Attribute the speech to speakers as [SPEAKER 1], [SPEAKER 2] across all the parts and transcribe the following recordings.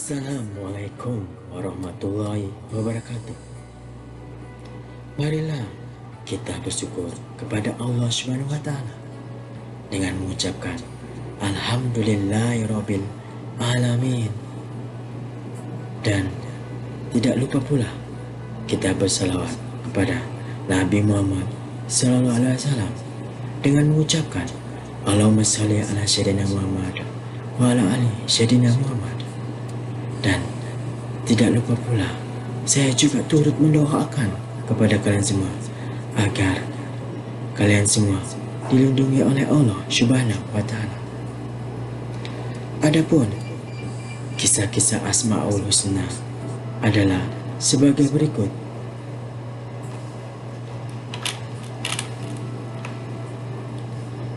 [SPEAKER 1] Assalamualaikum warahmatullahi wabarakatuh. Marilah kita bersyukur kepada Allah Subhanahu wa taala dengan mengucapkan Alhamdulillahirabbil alamin. Dan tidak lupa pula kita bersalawat kepada Nabi Muhammad sallallahu alaihi wasallam dengan mengucapkan Allahumma shalli ala sayyidina Muhammad wa ala ali sayyidina Muhammad. Dan tidak lupa pula, saya juga turut mendoakan kepada kalian semua agar kalian semua dilindungi oleh Allah Subhanahu wa taala. Adapun kisah-kisah Asmaul Husna adalah sebagai berikut.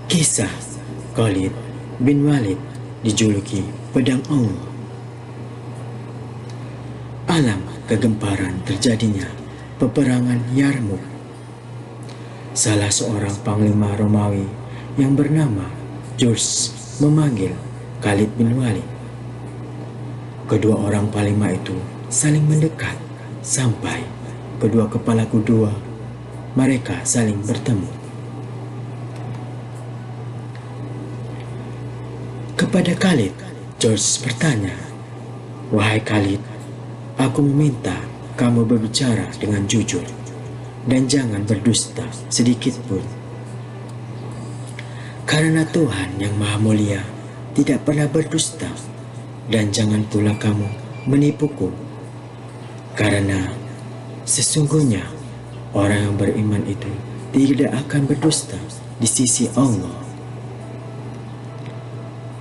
[SPEAKER 1] Kisah Khalid bin Walid dijuluki pedang Allah. Alam kegemparan terjadinya peperangan Yarmuk. Salah seorang panglima Romawi yang bernama George memanggil Khalid bin Walid. Kedua orang panglima itu saling mendekat sampai kedua kepala kedua mereka saling bertemu. Kepada Khalid, George bertanya, "Wahai Khalid, aku meminta kamu berbicara dengan jujur dan jangan berdusta sedikit pun. Karena Tuhan yang Maha Mulia tidak pernah berdusta, dan jangan pula kamu menipuku. Karena sesungguhnya orang yang beriman itu tidak akan berdusta di sisi Allah."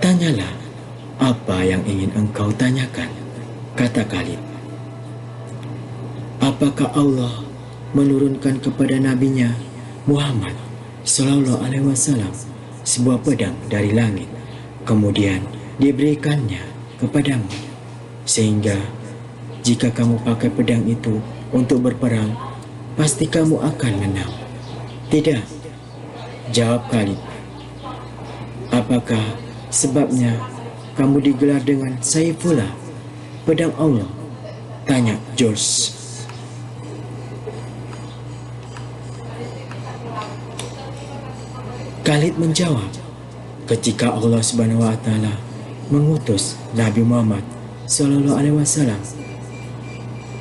[SPEAKER 1] "Tanyalah apa yang ingin engkau tanyakan," kata Khalid. "Apakah Allah menurunkan kepada nabinya Muhammad sallallahu alaihi wasallam sebuah pedang dari langit, kemudian diberikannya kepadamu, sehingga jika kamu pakai pedang itu untuk berperang, pasti kamu akan menang?" "Tidak," jawab Khalid. "Apakah sebabnya kamu digelar dengan Saifullah, pedang Allah?" tanya George. Khalid menjawab, "Ketika Allah Subhanahu wa taala mengutus Nabi Muhammad sallallahu alaihi wasallam,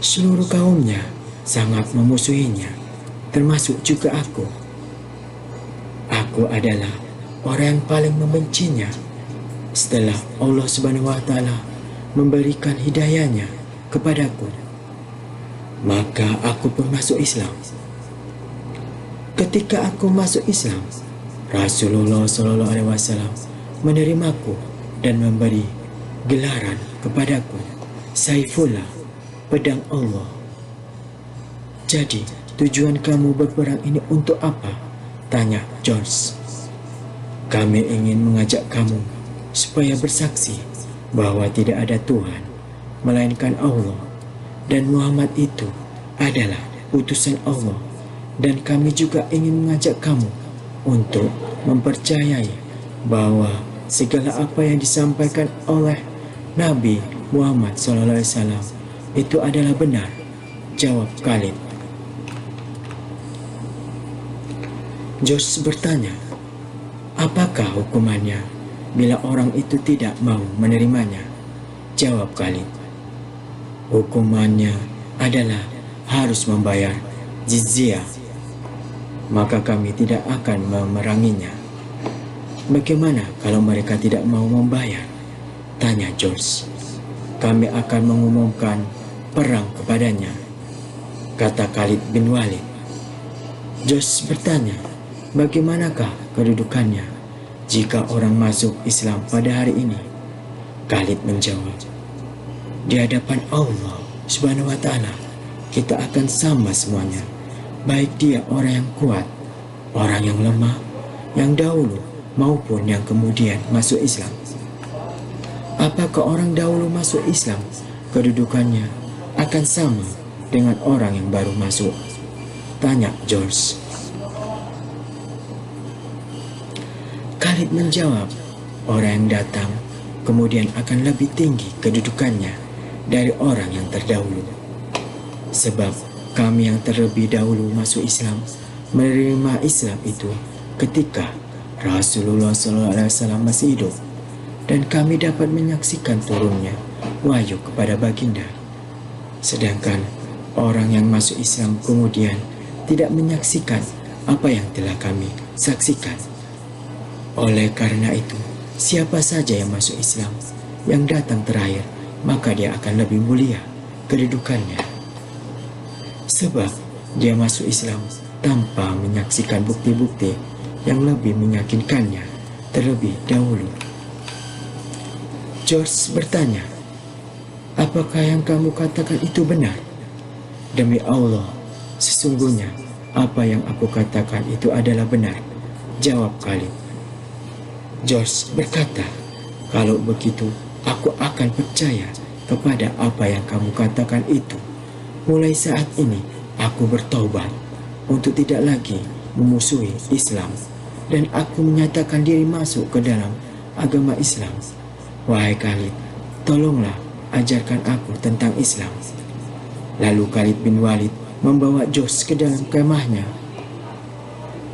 [SPEAKER 1] seluruh kaumnya sangat memusuhinya, termasuk juga aku. Aku adalah orang yang paling membencinya setelah Allah Subhanahu wa taala memberikan hidayahnya kepadaku. Maka aku pun masuk Islam. Ketika aku masuk Islam, Rasulullah sallallahu alaihi wasallam menerimaku dan memberi gelaran kepadaku, Saifullah, pedang Allah." "Jadi tujuan kamu berperang ini untuk apa?" tanya George. "Kami ingin mengajak kamu supaya bersaksi bahwa tidak ada Tuhan melainkan Allah, dan Muhammad itu adalah utusan Allah, dan kami juga ingin mengajak kamu untuk mempercayai bahwa segala apa yang disampaikan oleh Nabi Muhammad SAW itu adalah benar," jawab Khalid. George bertanya, "Apakah hukumannya bila orang itu tidak mau menerimanya?" Jawab Khalid, "Hukumannya adalah harus membayar jizyah. Maka kami tidak akan memeranginya." "Bagaimana kalau mereka tidak mau membayar?" tanya George. "Kami akan mengumumkan perang kepadanya," kata Khalid bin Walid. George bertanya, "Bagaimanakah kedudukannya jika orang masuk Islam pada hari ini?" Khalid menjawab, "Di hadapan Allah Subhanahu wa taala, kita akan sama semuanya, baik dia orang yang kuat, orang yang lemah, yang dahulu maupun yang kemudian masuk Islam." "Apakah orang dahulu masuk Islam kedudukannya akan sama dengan orang yang baru masuk?" tanya George. Khalid menjawab, orang yang datang kemudian akan lebih tinggi kedudukannya dari orang yang terdahulu. Sebab kami yang terlebih dahulu masuk Islam menerima Islam itu ketika Rasulullah SAW masih hidup, dan kami dapat menyaksikan turunnya wahyu kepada baginda. Sedangkan orang yang masuk Islam kemudian tidak menyaksikan apa yang telah kami saksikan. Oleh karena itu, siapa saja yang masuk Islam yang datang terakhir, maka dia akan lebih mulia kedudukannya. Sebab dia masuk Islam tanpa menyaksikan bukti-bukti yang lebih meyakinkannya terlebih dahulu. George bertanya, "Apakah yang kamu katakan itu benar?" "Demi Allah, sesungguhnya apa yang aku katakan itu adalah benar," jawab Khalid. George berkata, "Kalau begitu, aku akan percaya kepada apa yang kamu katakan itu. Mulai saat ini, aku bertaubat untuk tidak lagi memusuhi Islam, dan aku menyatakan diri masuk ke dalam agama Islam. Wahai Khalid, tolonglah ajarkan aku tentang Islam." Lalu Khalid bin Walid membawa George ke dalam kemahnya,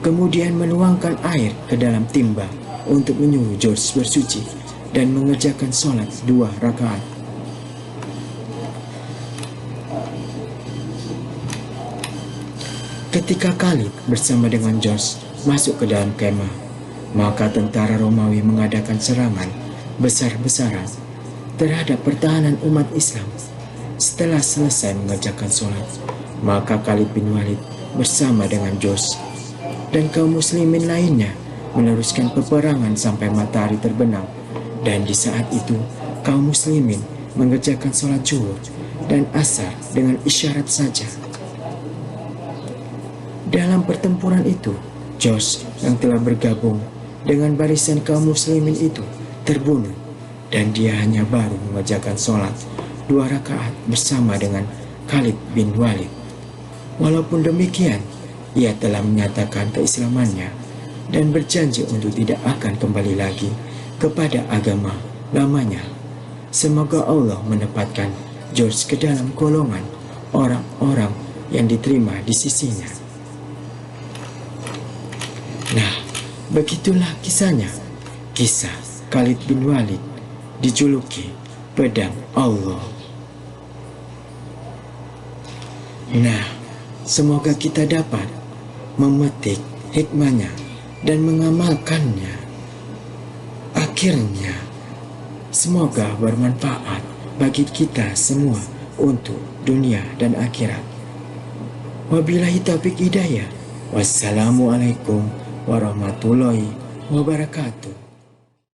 [SPEAKER 1] kemudian menuangkan air ke dalam timba untuk menyuruh George bersuci dan mengerjakan sholat 2 rakaat. Ketika Khalid bersama dengan George masuk ke dalam kemah, maka tentara Romawi mengadakan serangan besar-besaran terhadap pertahanan umat Islam. Setelah selesai mengerjakan sholat, maka Khalid bin Walid bersama dengan George dan kaum muslimin lainnya meneruskan peperangan sampai matahari terbenam, dan di saat itu kaum muslimin mengerjakan sholat zuhur dan asar dengan isyarat saja. Dalam pertempuran itu, George yang telah bergabung dengan barisan kaum muslimin itu terbunuh, dan dia hanya baru mengerjakan sholat 2 rakaat bersama dengan Khalid bin Walid. Walaupun demikian, ia telah menyatakan keislamannya dan berjanji untuk tidak akan kembali lagi kepada agama lamanya. Semoga Allah menempatkan George ke dalam golongan orang-orang yang diterima di sisinya. Nah, begitulah kisahnya. Kisah Khalid bin Walid dijuluki pedang Allah. Nah, semoga kita dapat memetik hikmahnya dan mengamalkannya. Akhirnya, semoga bermanfaat bagi kita semua untuk dunia dan akhirat. Wabillahi taufiq hidayah. Wassalamualaikum warahmatullahi wabarakatuh.